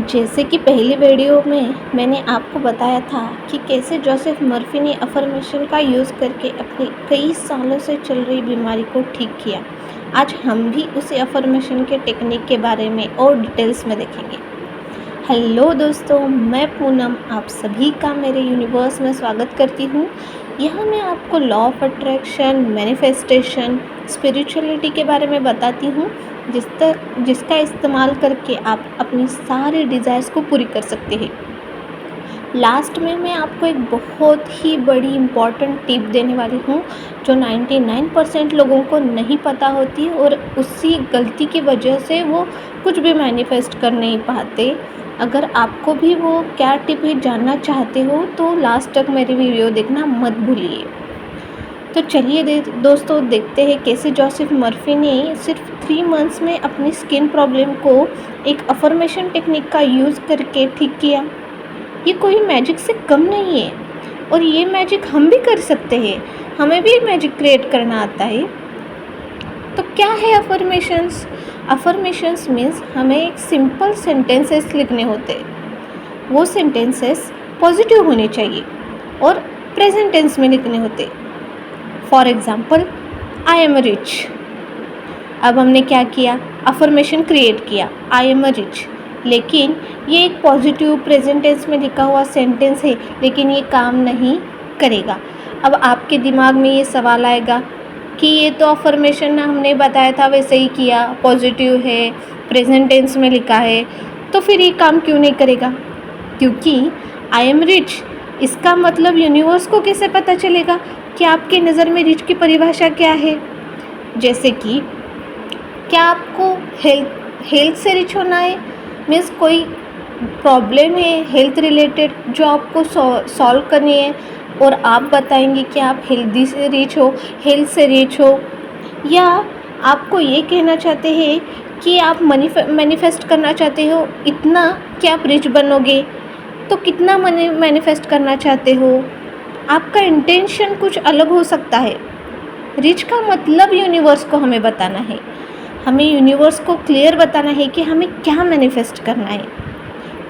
जैसे कि पहली वीडियो में मैंने आपको बताया था कि कैसे जोसेफ मर्फी ने अफर्मेशन का यूज़ करके अपनी कई सालों से चल रही बीमारी को ठीक किया। आज हम भी उसी अफर्मेशन के टेक्निक के बारे में और डिटेल्स में देखेंगे। हेलो दोस्तों, मैं पूनम आप सभी का मेरे यूनिवर्स में स्वागत करती हूँ। यहाँ मैं आपको law of attraction, manifestation, spirituality के बारे में बताती हूँ जिसका इस्तेमाल करके आप अपनी सारी डिज़ायर्स को पूरी कर सकते हैं। लास्ट में मैं आपको एक बहुत ही बड़ी इम्पॉर्टेंट टिप देने वाली हूँ जो 99% लोगों को नहीं पता होती और उसी गलती की वजह से वो कुछ भी मैनिफेस्ट कर नहीं पाते। अगर आपको भी वो क्या टिप है जानना चाहते हो तो लास्ट तक मेरी वीडियो देखना मत भूलिए। तो चलिए दोस्तों देखते हैं कैसे जोसेफ मर्फी ने सिर्फ 3 मंथ्स में अपनी स्किन प्रॉब्लम को एक अफर्मेशन टेक्निक का यूज़ करके ठीक किया। ये कोई मैजिक से कम नहीं है और ये मैजिक हम भी कर सकते हैं। हमें भी मैजिक क्रिएट करना आता है। तो क्या है अफर्मेशंस? अफर्मेशंस मीन्स हमें एक सिंपल सेंटेंसेस लिखने होते हैं। वो सेंटेंसेस पॉजिटिव होने चाहिए और प्रेजेंट टेंस में लिखने होते। For example, I am rich. अब हमने क्या किया? अफर्मेशन क्रिएट किया, आई एम रिच। लेकिन ये एक पॉजिटिव प्रेजेंट टेंस में लिखा हुआ सेंटेंस है, लेकिन ये काम नहीं करेगा। अब आपके दिमाग में ये सवाल आएगा कि ये तो अफर्मेशन हमने बताया था वैसे ही किया, पॉजिटिव है, प्रेजेंट टेंस में लिखा है, तो फिर ये काम क्यों नहीं करेगा? क्योंकि आई एम रिच, इसका मतलब यूनिवर्स को कैसे पता चलेगा कि आपके नज़र में रिच की परिभाषा क्या है? जैसे कि क्या आपको हेल्थ से रिच होना है? मीन्स कोई प्रॉब्लम है हेल्थ रिलेटेड जो आपको सॉल्व करनी है और आप बताएंगे कि आप हेल्दी से रिच हो, हेल्थ से रिच हो, या आपको ये कहना चाहते हैं कि आप मैनिफेस्ट करना चाहते हो इतना कि आप रिच बनोगे, तो कितना मनी मैनिफेस्ट करना चाहते हो? आपका इंटेंशन कुछ अलग हो सकता है। रिच का मतलब यूनिवर्स को हमें बताना है, हमें यूनिवर्स को क्लियर बताना है कि हमें क्या मैनिफेस्ट करना है।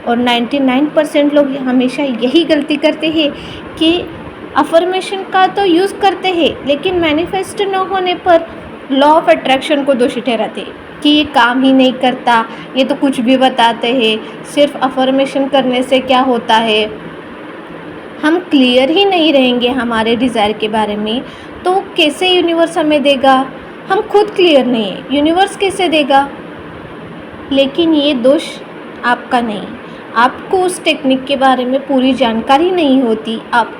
और 99% लोग हमेशा यही गलती करते हैं कि अफर्मेशन का तो यूज़ करते हैं लेकिन मैनिफेस्ट न होने पर लॉ ऑफ अट्रैक्शन को दोषी ठहराते हैं कि ये काम ही नहीं करता, ये तो कुछ भी बताते हैं, सिर्फ अफर्मेशन करने से क्या होता है। हम क्लियर ही नहीं रहेंगे हमारे डिज़ायर के बारे में तो कैसे यूनिवर्स हमें देगा? हम खुद क्लियर नहीं है, यूनिवर्स कैसे देगा? लेकिन ये दोष आपका नहीं, आपको उस टेक्निक के बारे में पूरी जानकारी नहीं होती, आप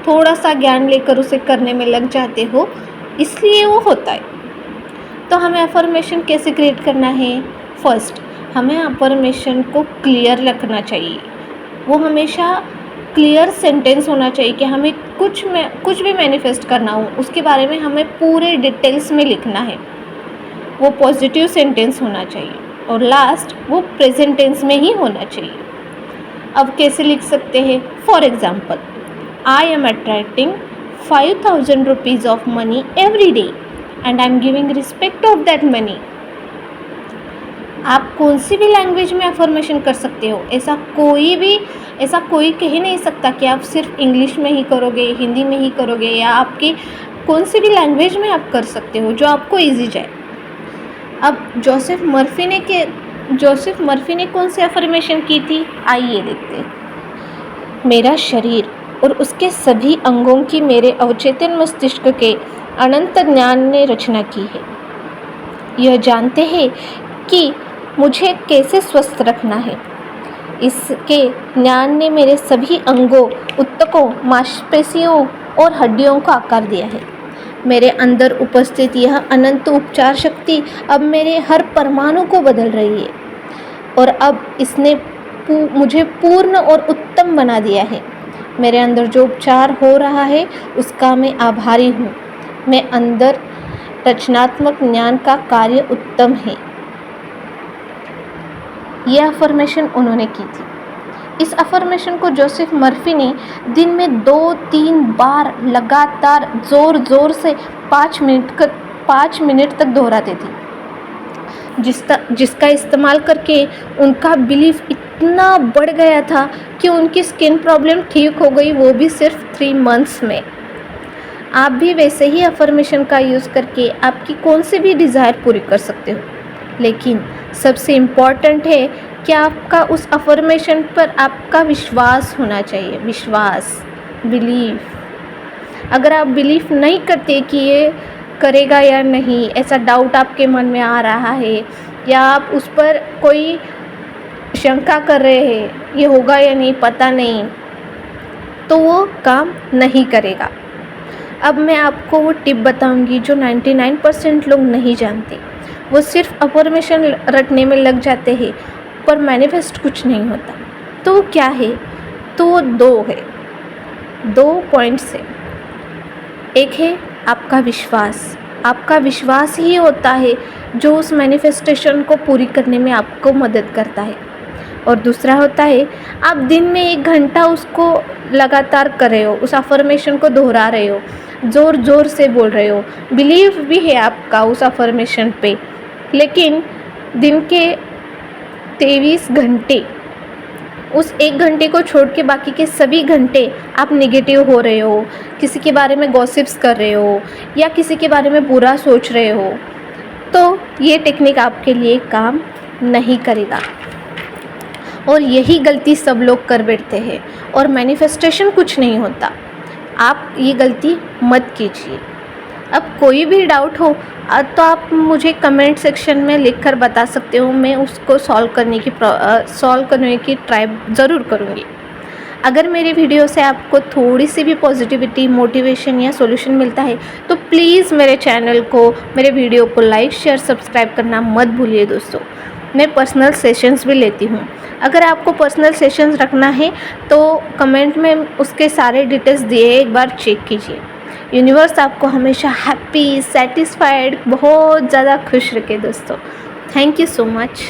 थोड़ा सा ज्ञान लेकर उसे करने में लग जाते हो, इसलिए वो होता है। तो हमें अफर्मेशन कैसे क्रिएट करना है? फर्स्ट, हमें अफर्मेशन को क्लियर रखना चाहिए। वो हमेशा क्लियर सेंटेंस होना चाहिए कि हमें कुछ भी मैनिफेस्ट करना हो उसके बारे में हमें पूरे डिटेल्स में लिखना है। वो पॉजिटिव सेंटेंस होना चाहिए और लास्ट वो प्रेजेंट टेंस में ही होना चाहिए। अब कैसे लिख सकते हैं? For example, I am attracting 5000 rupees of money every day and I am giving respect of that money. आप कौन सी भी लैंग्वेज में अफर्मेशन कर सकते हो, ऐसा कोई कह नहीं सकता कि आप सिर्फ इंग्लिश में ही करोगे, हिंदी में ही करोगे, या आपकी कौन सी भी लैंग्वेज में आप कर सकते हो जो आपको इजी जाए। अब जोसेफ मर्फी ने कौन सी अफर्मेशन की थी, आइए देखते हैं। मेरा शरीर और उसके सभी अंगों की मेरे अवचेतन मस्तिष्क के अनंत ज्ञान ने रचना की है। यह जानते हैं कि मुझे कैसे स्वस्थ रखना है। इसके ज्ञान ने मेरे सभी अंगों, ऊतकों, मांसपेशियों और हड्डियों को आकार दिया है। मेरे अंदर उपस्थित यह अनंत उपचार शक्ति अब मेरे हर परमाणु को बदल रही है और अब इसने मुझे पूर्ण और उत्तम बना दिया है। मेरे अंदर जो उपचार हो रहा है उसका मैं आभारी हूँ। मैं अंदर रचनात्मक ज्ञान का कार्य उत्तम है। यह अफर्मेशन उन्होंने की थी। इस अफर्मेशन को जोसेफ मर्फी ने दिन में 2-3 बार लगातार ज़ोर से 5 मिनट तक दोहराते थे। जिसका इस्तेमाल करके उनका बिलीफ इतना बढ़ गया था कि उनकी स्किन प्रॉब्लम ठीक हो गई, वो भी सिर्फ 3 मंथ्स में। आप भी वैसे ही अफर्मेशन का यूज़ करके आपकी कौन सी भी डिज़ायर पूरी कर सकते हो। लेकिन सबसे इम्पॉर्टेंट है कि आपका उस अफर्मेशन पर आपका विश्वास होना चाहिए। विश्वास, बिलीफ। अगर आप बिलीफ नहीं करते कि ये करेगा या नहीं, ऐसा डाउट आपके मन में आ रहा है या आप उस पर कोई शंका कर रहे हैं, ये होगा या नहीं पता नहीं, तो वो काम नहीं करेगा। अब मैं आपको वो टिप बताऊंगी जो 99% लोग नहीं जानते। वो सिर्फ अफर्मेशन रटने में लग जाते हैं पर मैनिफेस्ट कुछ नहीं होता। तो क्या है? तो वो 2 पॉइंट्स है। एक है आपका विश्वास। आपका विश्वास ही होता है जो उस मैनिफेस्टेशन को पूरी करने में आपको मदद करता है। और दूसरा होता है आप दिन में 1 घंटा उसको लगातार कर रहे हो, उस अफर्मेशन को दोहरा रहे हो, ज़ोर ज़ोर से बोल रहे हो, बिलीव भी है आपका उस अफर्मेशन पे, लेकिन दिन के 23 घंटे उस 1 घंटे को छोड़ के बाकी के सभी घंटे आप नेगेटिव हो रहे हो, किसी के बारे में गॉसिप्स कर रहे हो या किसी के बारे में बुरा सोच रहे हो, तो ये टेक्निक आपके लिए काम नहीं करेगा। और यही गलती सब लोग कर बैठते हैं और मैनिफेस्टेशन कुछ नहीं होता। आप ये गलती मत कीजिए। अब कोई भी डाउट हो तो आप मुझे कमेंट सेक्शन में लिखकर बता सकते हो, मैं उसको सॉल्व करने की ट्राई ज़रूर करूँगी। अगर मेरे वीडियो से आपको थोड़ी सी भी पॉजिटिविटी, मोटिवेशन या सॉल्यूशन मिलता है तो प्लीज़ मेरे चैनल को, मेरे वीडियो को लाइक, शेयर, सब्सक्राइब करना मत भूलिए दोस्तों। मैं पर्सनल सेशंस भी लेती हूँ। अगर आपको पर्सनल सेशंस रखना है तो कमेंट में उसके सारे डिटेल्स दिए हैं, एक बार चेक कीजिए। यूनिवर्स आपको हमेशा हैप्पी, सेटिस्फाइड, बहुत ज़्यादा खुश रखे दोस्तों। Thank you so much.